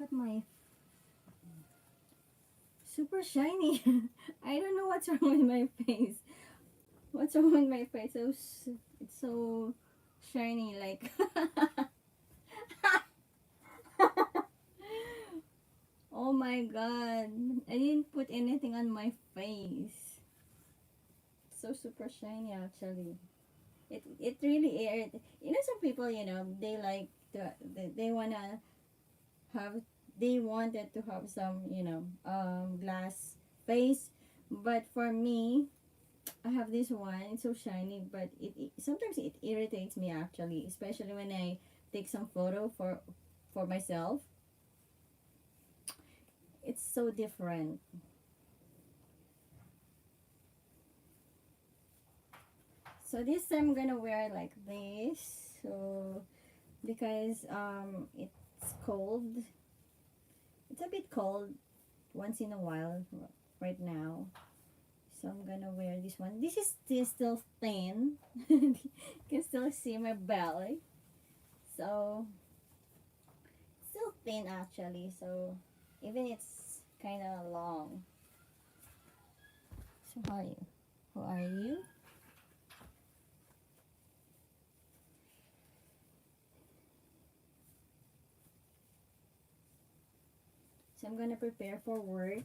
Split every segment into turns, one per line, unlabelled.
at my super shiny. I don't know what's wrong with my face. What's wrong with my face? It's so shiny, like. Oh my god. I didn't put anything on my face. So super shiny actually. It really you know, some people, you know, they like they wanna have they wanted to have some, you know, glass face, but for me, I have this one. It's so shiny, but it sometimes it irritates me actually, especially when I take some photo for myself. It's so different. So this time I'm gonna wear like this. So because it's cold. It's a bit cold once in a while right now. So I'm gonna wear this one. This is still thin. You can still see my belly. So still thin actually. So even it's kind of long. So how are you? Who are you? So I'm gonna prepare for work.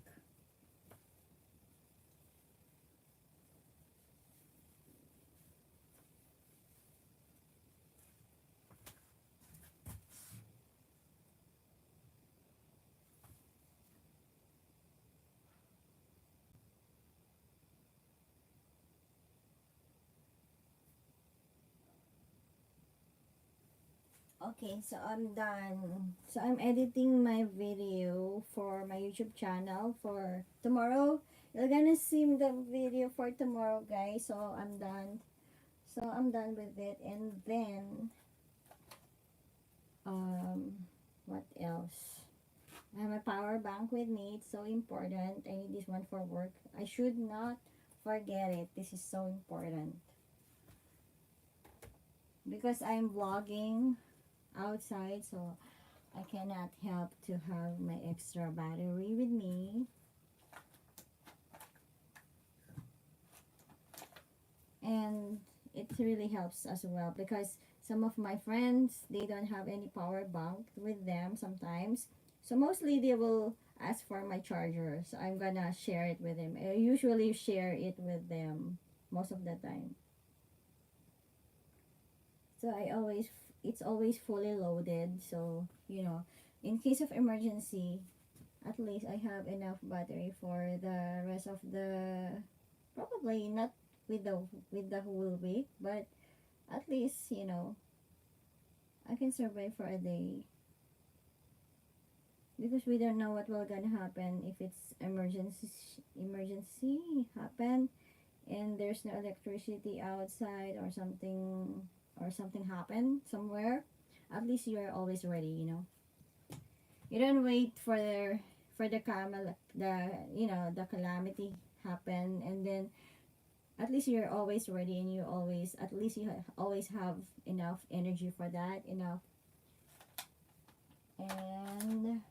Okay, so I'm done. So I'm editing my video for my YouTube channel for tomorrow. You're gonna see the video for tomorrow, guys. So I'm done. So I'm done with it. And then, what else? I have a power bank with me. It's so important. I need this one for work. I should not forget it. This is so important. Because I'm vlogging outside, so I cannot help to have my extra battery with me. And it really helps as well because some of my friends, they don't have any power bank with them sometimes. So mostly they will ask for my charger. So I'm gonna share it with them. I usually share it with them most of the time. So it's always fully loaded. So, you know, in case of emergency, at least I have enough battery for the rest of the, probably not with the whole week, but at least, you know, I can survive for a day because we don't know what will gonna happen if it's emergency happen and there's no electricity outside or something happen somewhere. At least you are always ready, you know. You don't wait for the the calamity happen, and then at least you're always ready, and you always, at least you always have enough energy for that, enough. And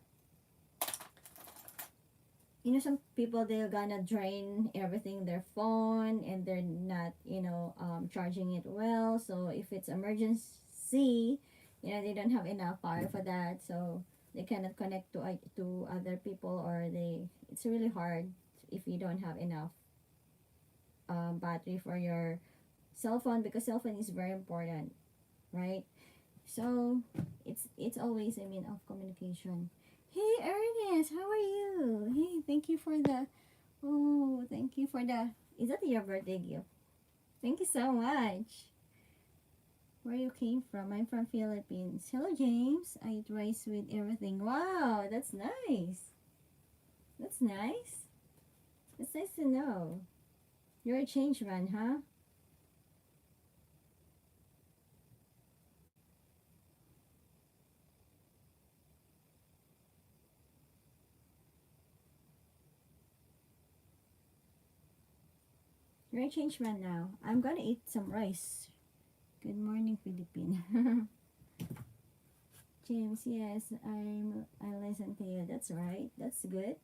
you know, some people, they're gonna drain everything, their phone, and they're not, you know, charging it well. So if it's emergency, you know, they don't have enough power for that, so they cannot connect to other people, or it's really hard if you don't have enough battery for your cell phone, because cell phone is very important, right? So it's always a mean of communication. Hey Ernest, how are you? Hey, thank you for the, oh, thank you for the, is that your birthday gift? Thank you so much. Where you came from? I'm from Philippines. Hello James. I eat rice with everything. Wow, that's nice. That's nice. That's nice to know. You're a change man, huh? You're a change man now. I'm gonna eat some rice. Good morning, Philippine. James, yes, I listen to you. That's right. That's good.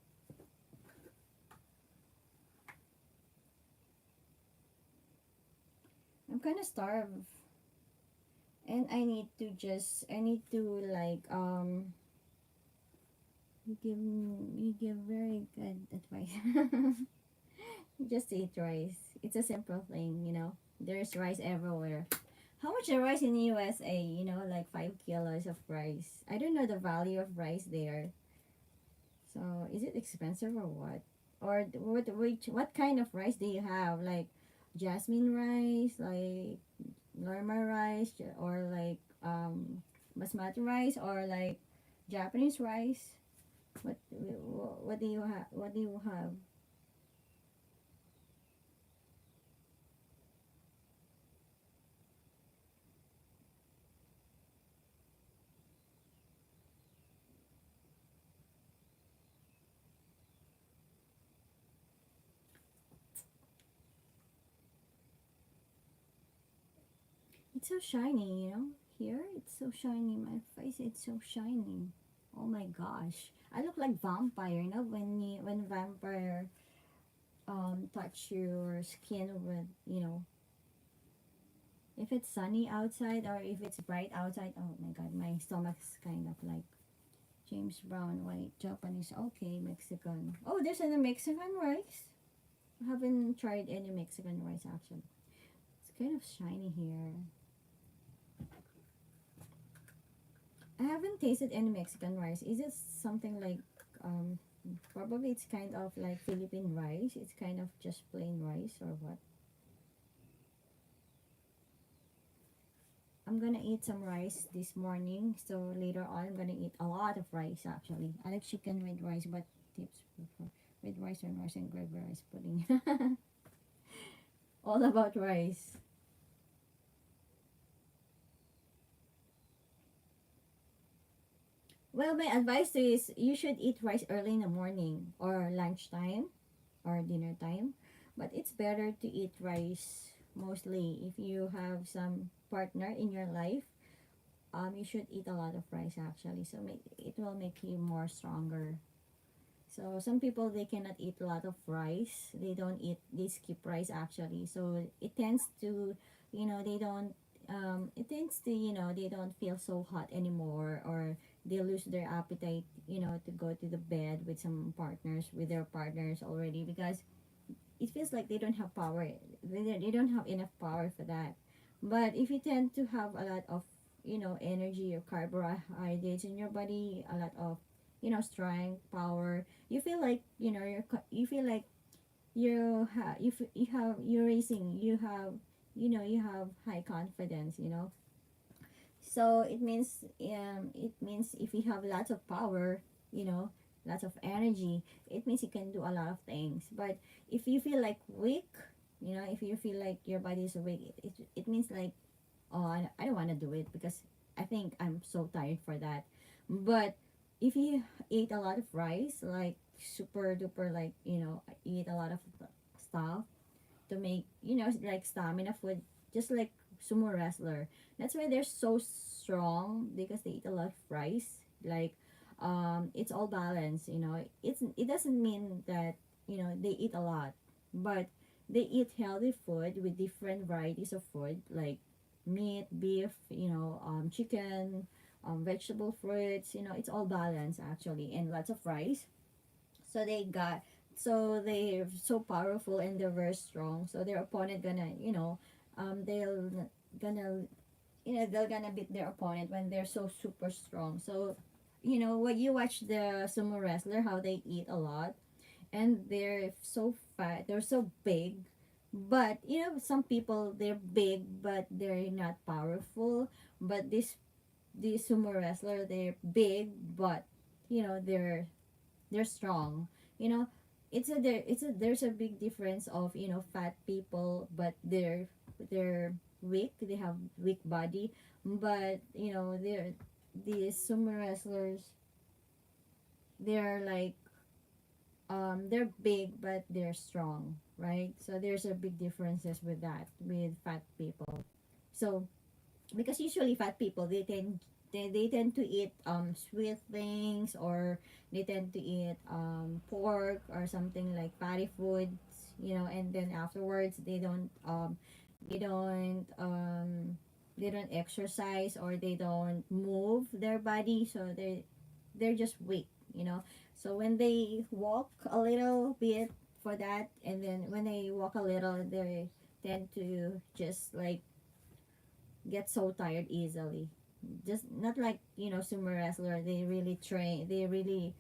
I'm kind of starved, and I need to like you give very good advice. Just eat rice. It's a simple thing, you know. There's rice everywhere. How much the rice in the USA? You know, like 5 kilos of rice. I don't know the value of rice there. So is it expensive or what? Or what kind of rice do you have? Like jasmine rice, like normal rice, or like basmati rice, or like Japanese rice? What do you have? What do you have? It's so shiny, you know. Here, it's so shiny. My face, it's so shiny. Oh my gosh, I look like vampire. You know, when vampire touch your skin with, you know, if it's sunny outside or if it's bright outside. Oh my god, my stomach's kind of like James Brown, white, Japanese. Okay, Mexican. Oh, there's a Mexican rice. I haven't tried any Mexican rice actually. It's kind of shiny here. I haven't tasted any Mexican rice. Is it something like um probably it's kind of like Philippine rice? It's kind of just plain rice or what? I'm gonna eat some rice this morning. So later on, I'm gonna eat a lot of rice actually. I like chicken with rice, but tips for with rice and gravy rice pudding. All about rice. Well, my advice to you is you should eat rice early in the morning or lunchtime or dinner time. But it's better to eat rice mostly if you have some partner in your life. You should eat a lot of rice actually. So it will make you more stronger. So some people they cannot eat a lot of rice. They don't eat. They skip rice actually. So it tends to, you know, they don't. It tends to, you know, they don't feel so hot anymore, or they lose their appetite, you know, to go to the bed with some partners, with their partners already, because it feels like they don't have power. They don't have enough power for that. But if you tend to have a lot of, you know, energy or carbohydrates in your body, a lot of, you know, strength, power, you feel like, you know, you feel like you have you're racing, you have, you know, you have high confidence, you know. So it means if you have lots of power, you know, lots of energy, it means you can do a lot of things. But if you feel like weak, you know, if you feel like your body is weak, it means like, oh, I don't want to do it because I think I'm so tired for that. But if you eat a lot of rice, like super duper, like, you know, eat a lot of stuff to make, you know, like stamina food, just like sumo wrestler. That's why they're so strong, because they eat a lot of rice. Like, it's all balanced, you know. It doesn't mean that, you know, they eat a lot, but they eat healthy food with different varieties of food, like meat, beef, you know, chicken, vegetable, fruits, you know, it's all balanced actually, and lots of rice. So they're so powerful and they're very strong. So their opponent gonna, you know, they'll gonna, you know, they're gonna beat their opponent when they're so super strong. So, you know, when you watch the sumo wrestler, how they eat a lot, and they're so fat, they're so big. But you know, some people they're big but they're not powerful. But this sumo wrestler, they're big but, you know, they're strong, you know. It's a there's a big difference of, you know, fat people, but they're weak, they have weak body. But you know, these sumo wrestlers, they're like, they're big but they're strong, right? So there's a big differences with that, with fat people. So because usually fat people, they tend they tend to eat sweet things, or they tend to eat pork or something like fatty foods, and then afterwards they don't they don't exercise, or they don't move their body, so they're just weak, so when they walk a little bit for that, and then when they walk a little, they tend to just like get so tired easily. Just not like, sumo wrestler, they really train, they really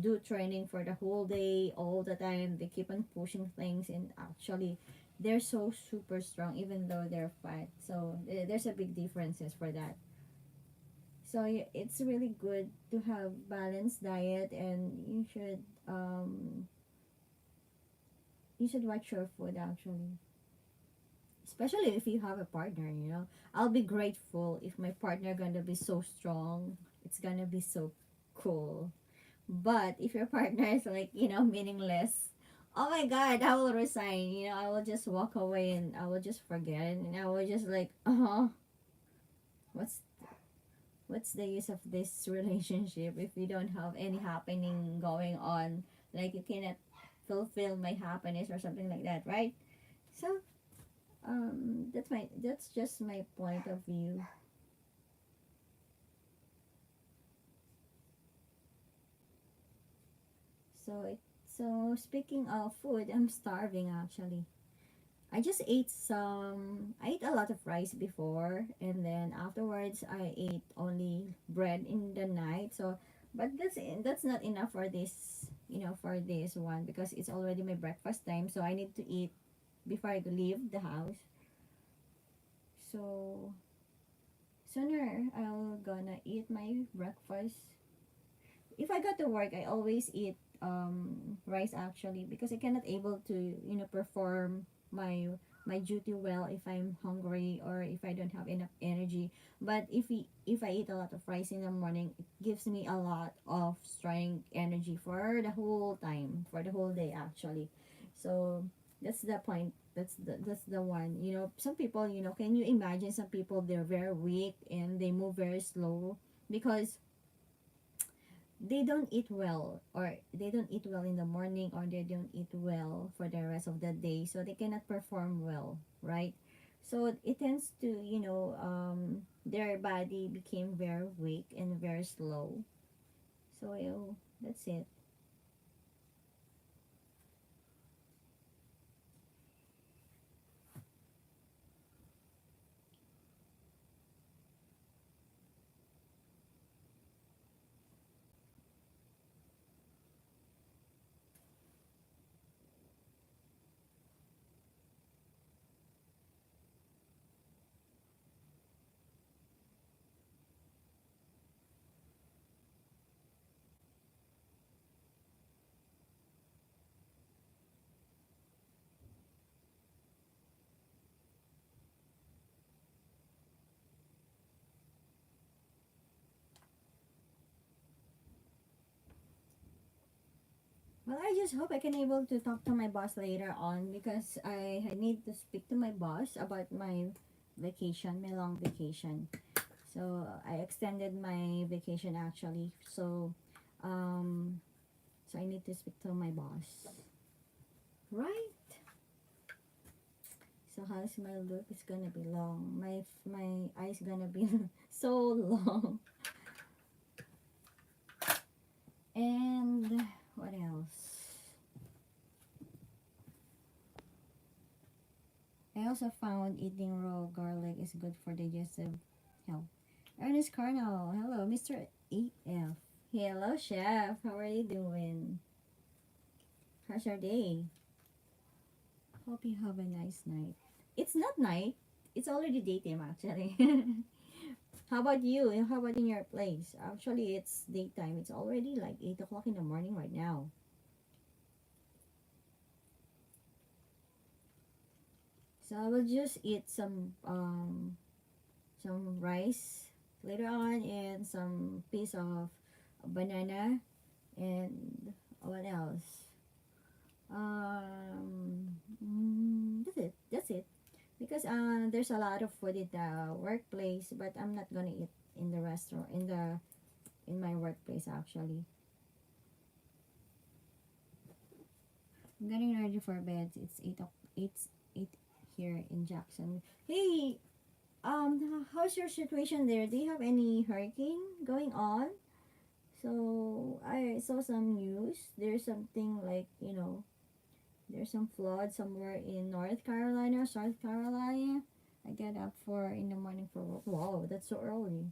do training for the whole day, all the time, they keep on pushing things, and actually they're so super strong even though they're fat. So there's a big differences for that. So it's really good to have balanced diet, and you should watch your food actually, especially if you have a partner. I'll be grateful if my partner gonna be so strong. It's gonna be so cool. But if your partner is like, meaningless, oh my god, I will resign. I will just walk away, and I will just forget it, and I will just like, what's what's the use of this relationship if we don't have any happening going on? Like, you cannot fulfill my happiness or something like that, right? So that's just my point of view. So speaking of food, I'm starving actually. I ate a lot of rice before, and then afterwards I ate only bread in the night. So but that's not enough for this, for this one, because it's already my breakfast time, so I need to eat before I leave the house. So sooner I'll gonna eat my breakfast. If I go to work, I always eat rice actually, because I cannot able to, perform my duty well if I'm hungry, or if I don't have enough energy. But if I eat a lot of rice in the morning, it gives me a lot of strength, energy for the whole time, for the whole day actually. So that's the point. That's the one. Some people, can you imagine some people, they're very weak and they move very slow because they don't eat well, or they don't eat well in the morning, or they don't eat well for the rest of the day, so they cannot perform well, right? So it tends to, their body became very weak and very slow. So that's it. Well, I just hope I can able to talk to my boss later on, because I need to speak to my boss about my vacation, my long vacation. So I extended my vacation actually. Um, so I need to speak to my boss. Right? So how's my look? It's gonna be long. My eyes gonna be so long. And what else? I also found eating raw garlic is good for digestive health. Ernest Carnal, hello, Mr. AF. Hello, chef. How are you doing? How's your day? Hope you have a nice night. It's not night. It's already daytime actually. How about you? How about in your place? Actually, it's daytime. It's already like 8 o'clock in the morning right now. So I will just eat some rice later on, and some piece of banana, and what else? That's it. That's it. Because there's a lot of food in the workplace, but I'm not gonna eat in the restaurant, in my workplace actually. I'm getting ready for bed. It's 8 here in Jackson. Hey, how's your situation there? Do you have any hurricane going on? So I saw some news. There's something like, there's some flood somewhere in North Carolina, South Carolina. I get up for in the morning for work. Wow, that's so early.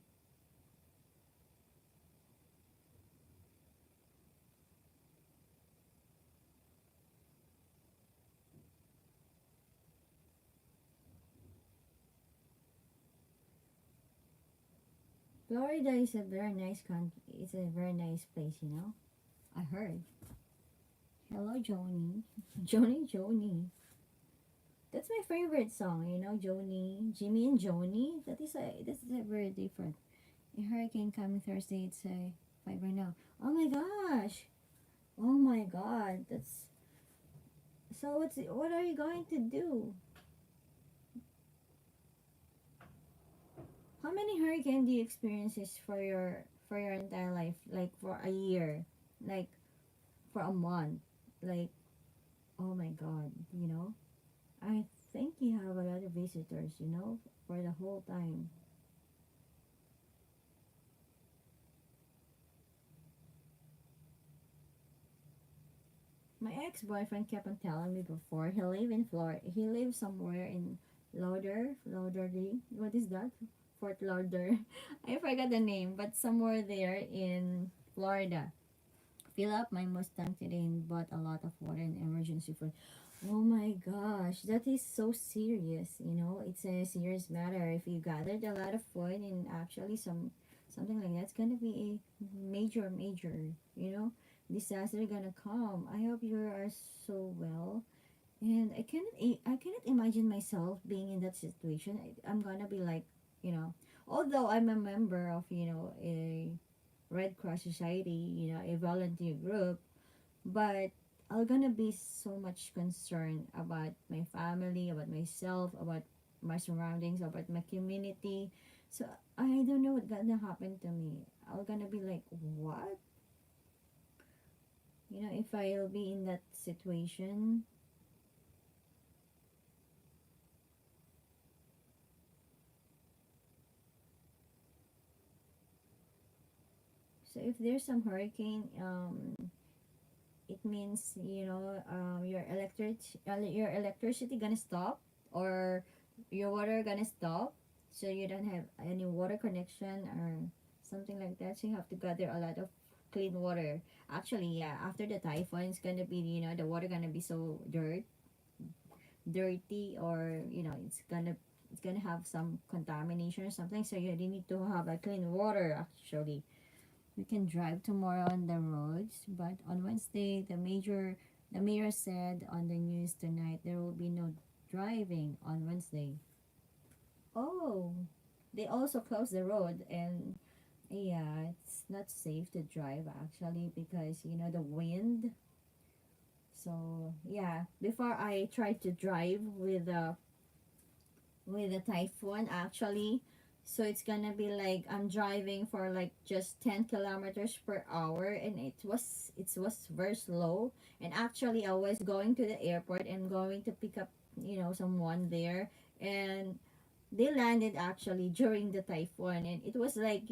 Florida is a very nice country. It's a very nice place. I heard. Hello, Joni. Joni. That's my favorite song. Joni, Jimmy and Joni. That is a very different. A hurricane coming Thursday. It's a five right now. Oh my gosh. Oh my God. What are you going to do? How many hurricane do you experiences for your entire life? Like for a year, like for a month, like oh my God. I think you have a lot of visitors. For the whole time. My ex-boyfriend kept on telling me before he live in Florida. He lives somewhere in Lauderdale. What is that? Fort Lauderdale. I forgot the name, but somewhere there in Florida. Fill up my Mustang today and bought a lot of water and emergency food. Oh my gosh, that is so serious. It's a serious matter. If you gathered a lot of food and actually something like that's gonna be a major, you know, disaster gonna come. I hope you are so well. And I cannot imagine myself being in that situation. I'm gonna be like, although I'm a member of, a Red Cross Society, a volunteer group, but I'm gonna be so much concerned about my family, about myself, about my surroundings, about my community. So I don't know what's gonna happen to me. I'm gonna be like, what? If I'll be in that situation. So if there's some hurricane, it means your electricity gonna stop, or your water gonna stop, so you don't have any water connection or something like that, so you have to gather a lot of clean water. Actually, yeah, after the typhoon, it's gonna be, the water gonna be so dirty, or it's gonna have some contamination or something, so you really need to have a clean water actually. We can drive tomorrow on the roads, but on Wednesday, the mayor said on the news tonight there will be no driving on Wednesday. Oh, they also closed the road, and yeah, it's not safe to drive actually, because the wind. So yeah, before I tried to drive with a typhoon actually. So it's gonna be like I'm driving for like just 10 kilometers per hour, and it was very slow. And actually I was going to the airport and going to pick up someone there, and they landed actually during the typhoon. And it was like,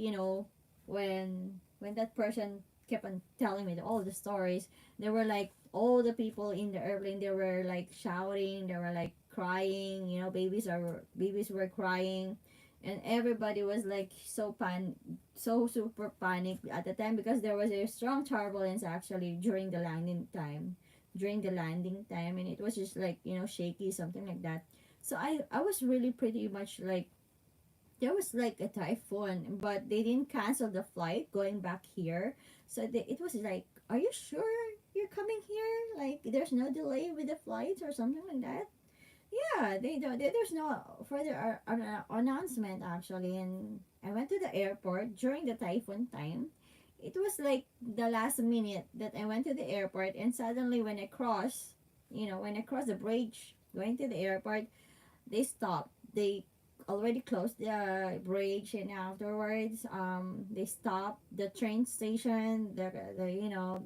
when that person kept on telling me all the stories, they were like all the people in the airplane, they were like shouting, they were like crying, babies were crying, and everybody was like so super panicked at the time, because there was a strong turbulence actually during the landing time, and it was just like shaky, something like that. So I was really pretty much like, there was like a typhoon, but they didn't cancel the flight going back here. So it was like, are you sure you're coming here? Like, there's no delay with the flights or something like that. Yeah, they don't. There's no further announcement actually. And I went to the airport during the typhoon time. It was like the last minute that I went to the airport, and suddenly when I crossed the bridge going to the airport, they stopped. They already closed the bridge, and afterwards they stopped the train station, the you know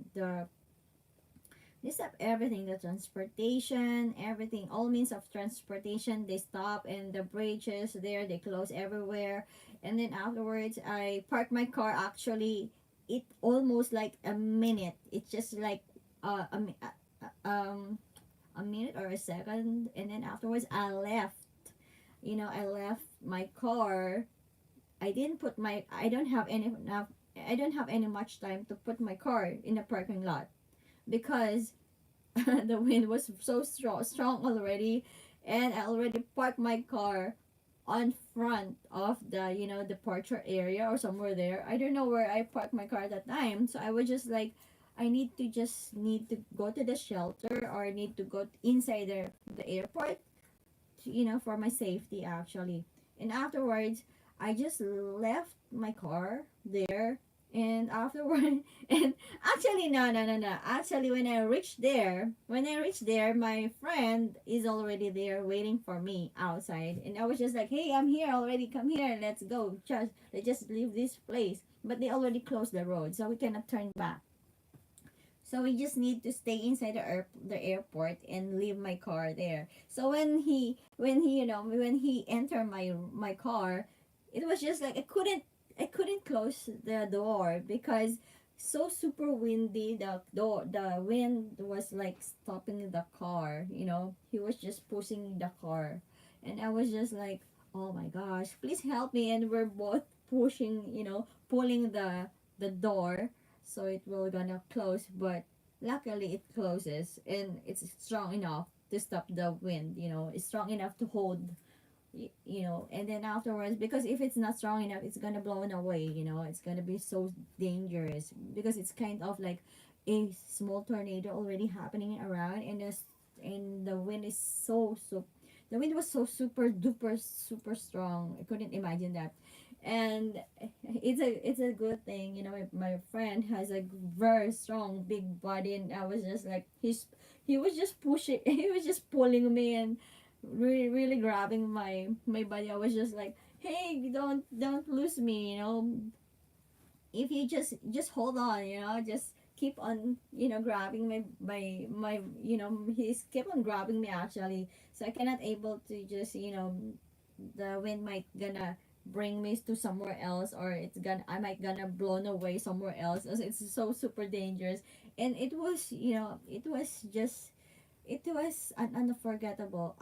they stop everything, the transportation, everything, all means of transportation. They stop, and the bridges there, they close everywhere. And then afterwards, I parked my car. Actually, it almost like a minute. It's just like uh, a, mi- a minute or a second. And then afterwards, I left. I left my car. I didn't put my. I don't have any enough. I don't have any much time to put my car in the parking lot because the wind was so strong already, and I already parked my car on front of the departure area or somewhere there. I don't know where I parked my car at that time, so I was just like, I need to go to the shelter, or I need to go inside the airport, for my safety actually. And afterwards, I just left my car there. And afterward, and actually, no. Actually, when I reached there, my friend is already there waiting for me outside. And I was just like, hey, I'm here already. Come here. Let's go. Let's just leave this place. But they already closed the road, so we cannot turn back. So we just need to stay inside the airport and leave my car there. So when he entered my car, it was just like I couldn't close the door because so super windy. The wind was like stopping the car. He was just pushing the car, and I was just like, oh my gosh, please help me. And we're both pushing, pulling the door so it will gonna close. But luckily it closes, and it's strong enough to stop the wind. It's strong enough to hold. And then afterwards, because if it's not strong enough, it's gonna blow it away. It's gonna be so dangerous because it's kind of like a small tornado already happening around. And the wind is the wind was so super duper super strong. I couldn't imagine that. And it's a good thing. My friend has a very strong big body, and I was just like, he was just pushing, he was just pulling me, and really really grabbing my body. I was just like, hey, don't lose me. If you just hold on, just keep on, grabbing he's keep on grabbing me actually. So I cannot able to just, the wind might gonna bring me to somewhere else, or I might gonna blown away somewhere else. It's so super dangerous. And it was an unforgettable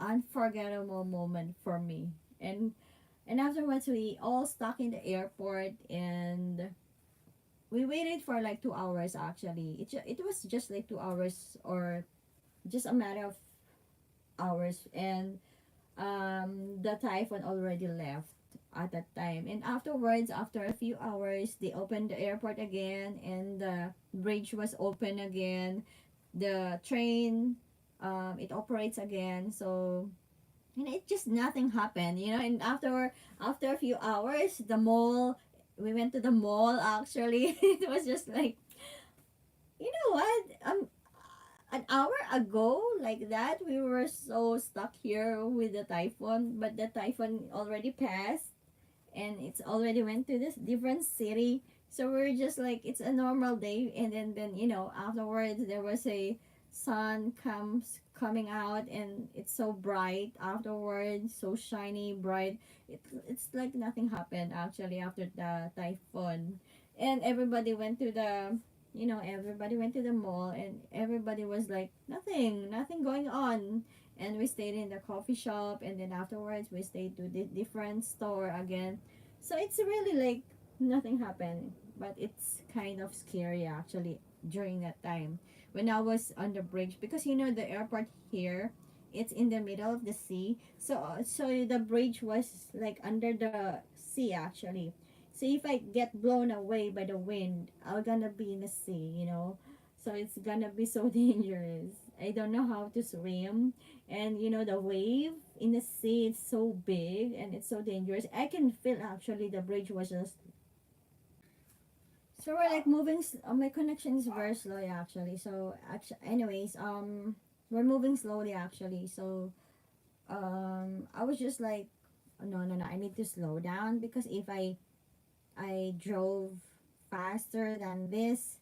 moment for me. And afterwards, we all stuck in the airport, and we waited for like 2 hours actually. It was just like 2 hours, or just a matter of hours. And the typhoon already left at that time. And afterwards, after a few hours, they opened the airport again, and the bridge was open again. The train, it operates again. So, it just nothing happened. And after a few hours, we went to the mall actually. It was just like, you know what, an hour ago, like that, we were so stuck here with the typhoon, but the typhoon already passed, and it's already went to this different city. So we're just like, it's a normal day. And then afterwards, there was a sun coming out, and it's so bright afterwards, so shiny bright. It's like nothing happened actually after the typhoon. And everybody went to the mall, and everybody was like, nothing going on. And we stayed in the coffee shop, and then afterwards we stayed to the different store again. So it's really like nothing happened, but it's kind of scary actually during that time when I was on the bridge, because the airport here, it's in the middle of the sea. So the bridge was like under the sea actually. So if I get blown away by the wind, I'm gonna be in the sea. So it's gonna be so dangerous. I don't know how to swim. And the wave in the sea is so big, and it's so dangerous. I can feel actually the bridge was just. So we're like moving. My connection is very slow actually. So anyways, we're moving slowly actually. So I was just like no, no, no, I need to slow down, because if I drove faster than this,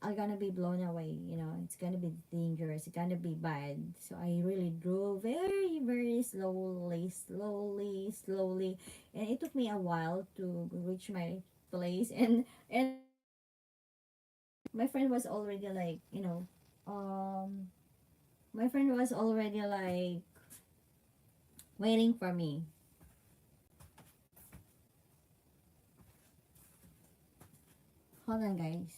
I'm gonna be blown away. It's gonna be dangerous. It's gonna be bad. So I really drove very, very slowly, slowly, slowly, and it took me a while to reach my place. And my friend was already like, um, my friend was already like waiting for me. Hold on, guys.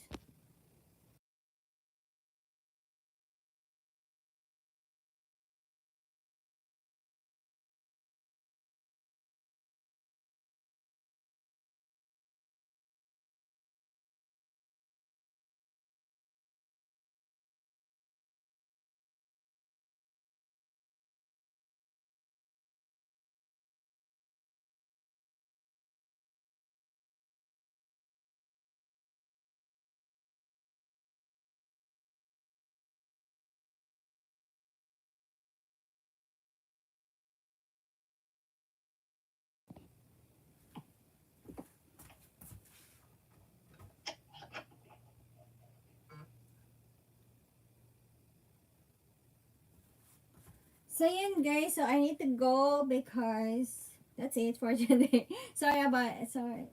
So yun, guys. So I need to go because that's it for today. Sorry about that.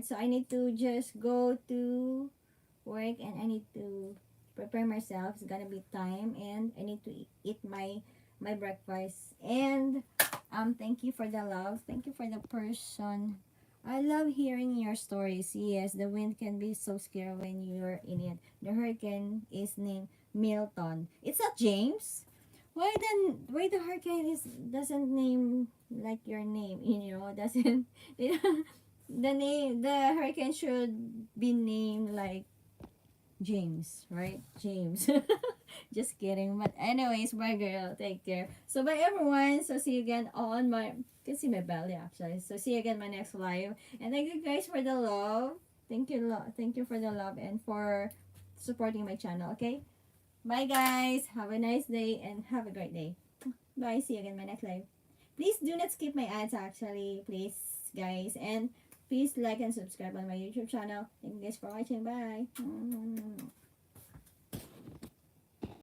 So I need to just go to work, and I need to prepare myself. It's gonna be time, and I need to eat my breakfast. And thank you for the love. Thank you for the person. I love hearing your stories. Yes, the wind can be so scary when you're in it. The hurricane is named Milton. It's not James. Why the hurricane is doesn't name like your name, doesn't the hurricane should be named like James, right? James. Just kidding. But anyways, bye girl. Take care. So bye everyone. So see you again on my, you can see my belly actually. So see you again my next live. And thank you guys for the love. Thank you for the love and for supporting my channel. Okay. Bye guys. Have a nice day and have a great day. Bye. See you again my next live. Please do not skip my ads actually. Please guys. And please like and subscribe on my YouTube channel. Thank you guys for watching. Bye.